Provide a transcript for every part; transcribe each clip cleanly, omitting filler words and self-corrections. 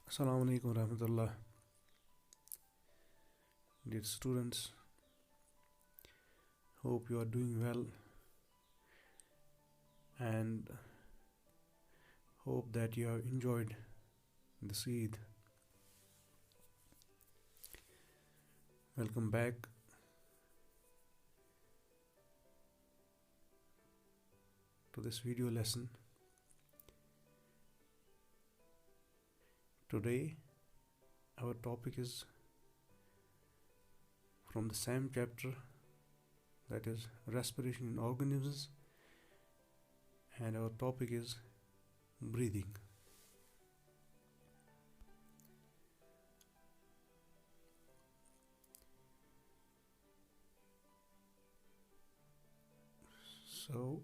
Assalamu alaikum warahmatullah. Dear students, hope you are doing well and hope that you have enjoyed this Eid. Welcome back. To this video lesson. Today our topic is from the same chapter, that is respiration in organisms, and our topic is breathing. So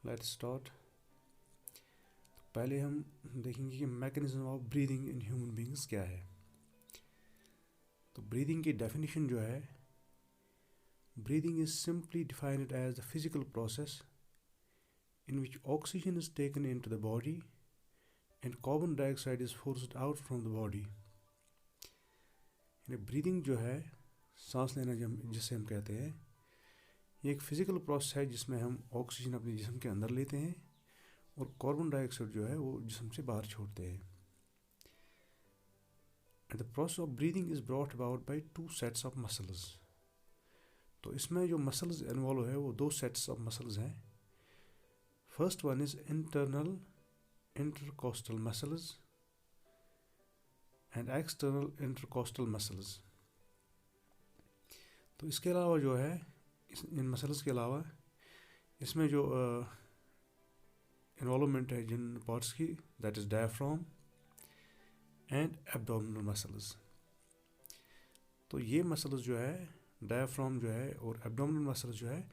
let's start. पहले हम देखेंगे कि mechanism of breathing in human beings क्या है. तो breathing की definition जो है, breathing is simply defined as the physical process in which oxygen is taken into the body and carbon dioxide is forced out from the body. यानी breathing जो है, सांस लेना जिसे हम कहते हैं, ये एक फिजिकल प्रोसेस है जिसमें हम ऑक्सीजन अपने जिस्म के अंदर लेते हैं और कार्बन डाइऑक्साइड जो है वो जिस्म से बाहर छोड़ते हैं. And the process of breathing is brought about by two sets of muscles. तो इसमें जो मसल्स इन्वॉल्व है वो दो सेट्स ऑफ मसल्स हैं. First one is internal intercostal muscles and external intercostal muscles. तो इसके अलावा जो है, इन मसल्स के अलावा इसमें जो इन्वॉल्वमेंट है जिन पार्ट्स की, that is diaphragm and abdominal muscles. तो ये मसल्स जो है, डायफ्राम जो है और एब्डोमिनल मसल्स जो है,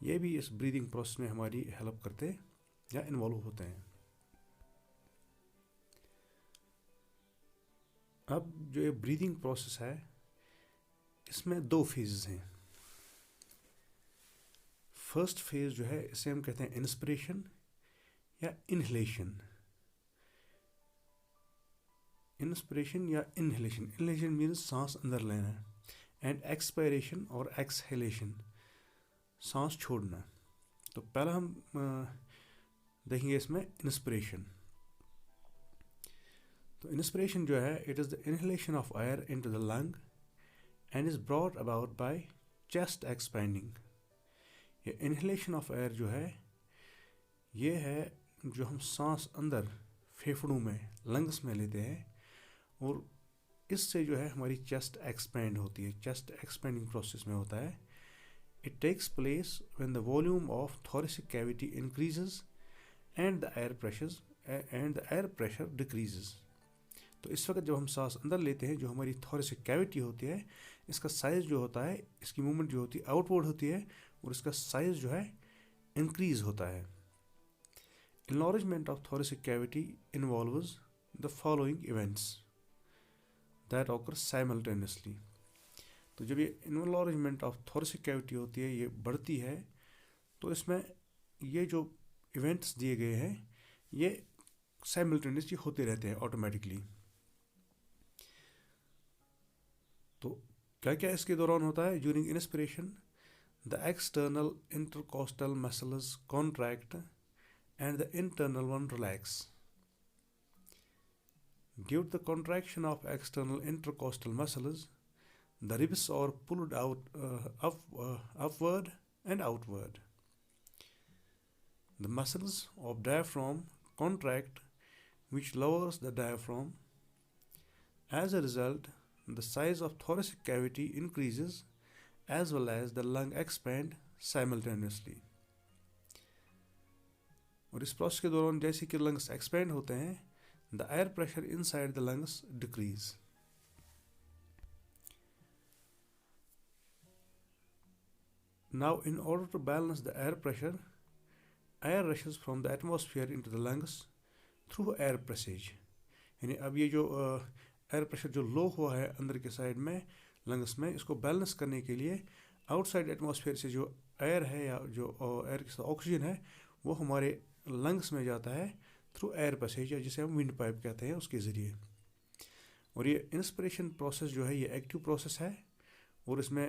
ये भी इस ब्रीदिंग प्रोसेस में हमारी हेल्प करते या इन्वॉल्व होते हैं. अब जो ये ब्रीदिंग प्रोसेस है, इसमें दो फेजेस हैं. फर्स्ट फेज जो है, इसे हम कहते हैं इंस्पिरेशन या इनहेलेशन. इंस्पिरेशन या इनहेलेशन. इनहेलेशन मीन्स सांस अंदर लेना, एंड एक्सपायरेशन और एक्सहेलेशन, सांस छोड़ना. तो पहला हम देखेंगे इसमें इंस्पिरेशन. तो इंस्पिरेशन जो है, it is the inhalation of air into the lung and is brought about by chest expanding. ये इनहेलेशन ऑफ एयर जो है, ये है जो हम सांस अंदर फेफड़ों में, लंग्स में लेते हैं, और इससे जो है हमारी चेस्ट एक्सपेंड होती है. चेस्ट एक्सपेंडिंग प्रोसेस में होता है. It takes place when the volume of thoracic cavity increases and the air pressure decreases. तो इस वक्त जब हम सांस अंदर लेते हैं, जो हमारी थोरेसिक कैविटी होती है, इसका साइज जो होता है, इसकी मूवमेंट जो होती है आउटवर्ड होती है, और इसका साइज जो है इंक्रीज होता है. Enlargement of thoracic cavity involves the following events that occur simultaneously. तो जब ये इनवॉल्वमेंट ऑफ थोरेसिक कैविटी होती है, ये बढ़ती है, तो इसमें ये जो इवेंट्स दिए गए हैं, ये साइमल्टेनियसली होते रहते हैं ऑटोमेटिकली. तो क्या क्या इसके दौरान होता है? During inspiration the external intercostal muscles contract and the internal one relax. Due to the contraction of external intercostal muscles, the ribs are pulled out upward and outward. The muscles of diaphragm contract, which lowers the diaphragm. As a result, the size of thoracic cavity increases as well as the lung expand simultaneously. और इस process के दौरान जैसे कि lungs expand होते हैं, the air pressure inside the lungs decrease. Now, in order to balance the air pressure, air rushes from the atmosphere into the lungs through air passage. यानी अब ये जो एयर प्रेशर जो लो हुआ है अंदर के साइड में लंग्स में, इसको बैलेंस करने के लिए आउटसाइड एटमॉस्फेयर से जो एयर है या जो एयर के साथ ऑक्सीजन है, वो हमारे लंग्स में जाता है थ्रू एयर पैसेज, या जिसे हम विंड पाइप कहते हैं, उसके ज़रिए। और ये इंस्पिरेशन प्रोसेस जो है ये एक्टिव प्रोसेस है, और इसमें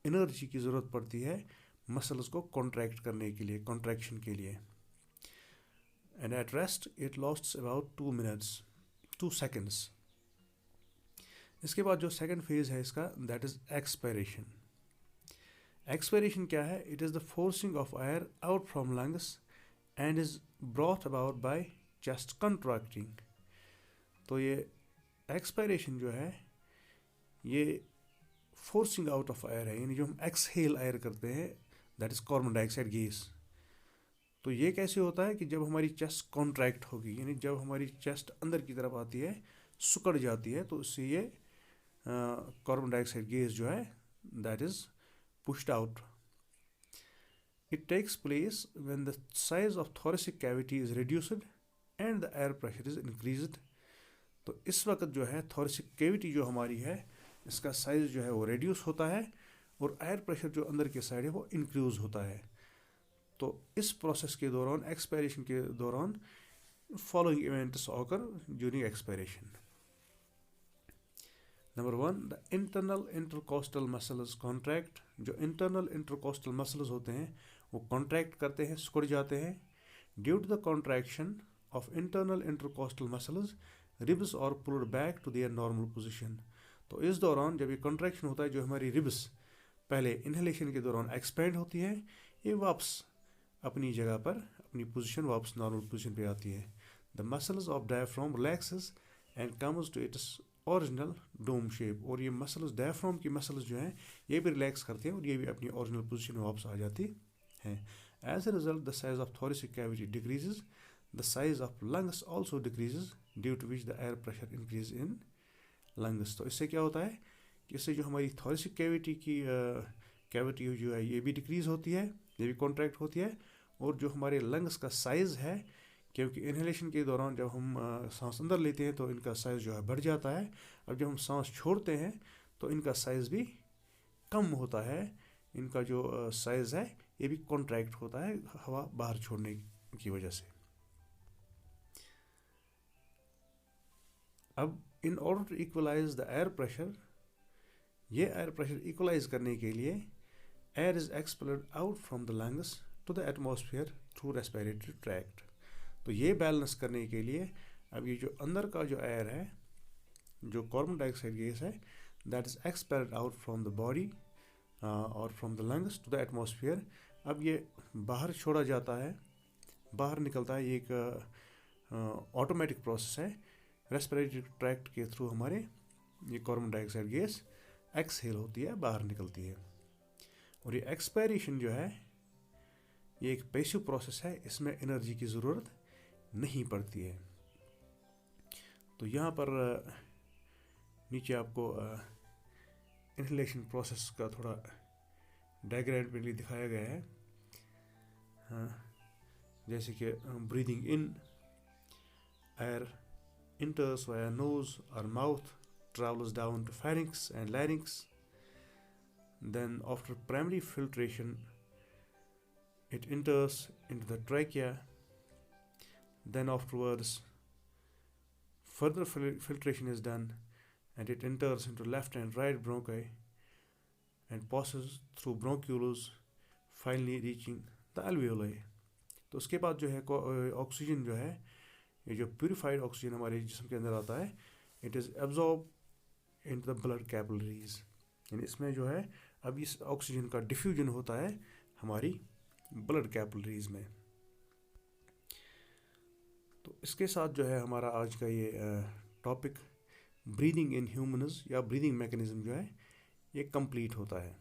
एनर्जी की ज़रूरत पड़ती है मसल्स को कॉन्ट्रैक्ट करने के लिए, कॉन्ट्रैक्शन के लिए। And at rest it lasts about 2 seconds. इसके बाद जो सेकंड फेज है इसका, दैट इज एक्सपायरेशन। एक्सपायरेशन क्या है? It is the forcing of air out from lungs and is brought about by chest contracting. तो ये एक्सपायरेशन जो है ये फोर्सिंग आउट ऑफ एयर है, यानी जो हम एक्सहेल एयर करते हैं, that is carbon dioxide gas. तो ये कैसे होता है कि जब हमारी चेस्ट कॉन्ट्रैक्ट होगी, यानी जब हमारी चेस्ट अंदर की तरफ आती है, सुकड़ जाती है, तो उससे ये कार्बन डाइऑक्साइड गैस जो है that is pushed out. It takes place when the size of thoracic cavity is reduced and the air pressure is increased. तो इस वक्त जो है थोरेसिक कैविटी जो हमारी है, इसका साइज जो है वो रिड्यूस होता है, और एयर प्रेशर जो अंदर के साइड है वो इंक्रीज होता है। तो इस प्रोसेस के दौरान, एक्सपायरेशन के दौरान, following events occur during expiration. Number 1, the internal intercostal muscles contract. जो इंटरनल इंटरकोस्टल मसल्स होते हैं वो कॉन्ट्रैक्ट करते हैं, सिकुड़ जाते हैं। Due to the contraction of internal intercostal muscles, ribs are pulled back to their normal position. तो इस दौरान जब ये कॉन्ट्रैक्शन होता है, जो हमारी रिब्स पहले इनहेलेशन के दौरान एक्सपेंड होती है, ये वापस अपनी जगह पर, अपनी पोजीशन, वापस नॉर्मल पोजीशन पे आती है। The muscles of diaphragm relaxes and comes to its original dome shape. और ये मसल्स, डायफ्राम की मसल्स जो हैं, ये भी रिलैक्स करते हैं और ये भी अपनी ओरिजिनल पोजीशन में वापस आ जाती हैं। As a result the size of thoracic cavity decreases, the size of lungs also decreases, due to which the air pressure increase in lungs. तो इससे क्या होता है कि इससे जो हमारी थोरेसिक कैविटी की कैविटी जो है ये भी डिक्रीज होती है, ये भी कॉन्ट्रैक्ट होती है, और जो हमारे लंग्स का साइज़ है, क्योंकि इनहेलेशन के दौरान जब हम सांस अंदर लेते हैं तो इनका साइज़ जो है बढ़ जाता है, और जब हम सांस छोड़ते हैं तो इनका साइज़ भी कम होता है। इनका जो साइज़ है ये भी कॉन्ट्रैक्ट होता है हवा बाहर छोड़ने की वजह से। अब in order to equalize the air pressure, ये एयर प्रेशर इक्वलाइज करने के लिए air is expelled out from the lungs to the atmosphere through respiratory tract. तो ये बैलेंस करने के लिए अब ये जो अंदर का जो एयर है, जो कार्बन डाइऑक्साइड गैस है, that is expelled out from the body और from the lungs to the atmosphere. अब ये बाहर छोड़ा जाता है, बाहर निकलता है। ये एक ऑटोमेटिक प्रोसेस है, रेस्पिरेटरी ट्रैक्ट के थ्रू हमारे ये कार्बन डाइऑक्साइड गैस एक्सहेल होती है, बाहर निकलती है। और ये एक्सपायरेशन जो है ये एक पैसिव प्रोसेस है, इसमें एनर्जी की ज़रूरत नहीं पड़ती है। तो यहाँ पर नीचे आपको इनहेलेशन प्रोसेस का थोड़ा डायग्राम पे दिखाया गया है। जैसे कि breathing in, air enters via nose or mouth, travels down to pharynx and larynx. Then after primary filtration, it enters into the trachea. Then afterwards, further filtration is done and it enters into left and right bronchi and passes through bronchioles, finally reaching the alveoli. तो उसके बाद जो है oxygen जो है, ये जो purified oxygen हमारे जिस्म के अंदर आता है, it is absorb into the blood capillaries. यानी इसमें जो है अब इस ऑक्सीजन का डिफ्यूजन होता है हमारी ब्लड कैपिलरीज में। तो इसके साथ जो है हमारा आज का ये टॉपिक ब्रीदिंग इन ह्यूमन्स या ब्रीदिंग मैकेनिज्म जो है ये कंप्लीट होता है।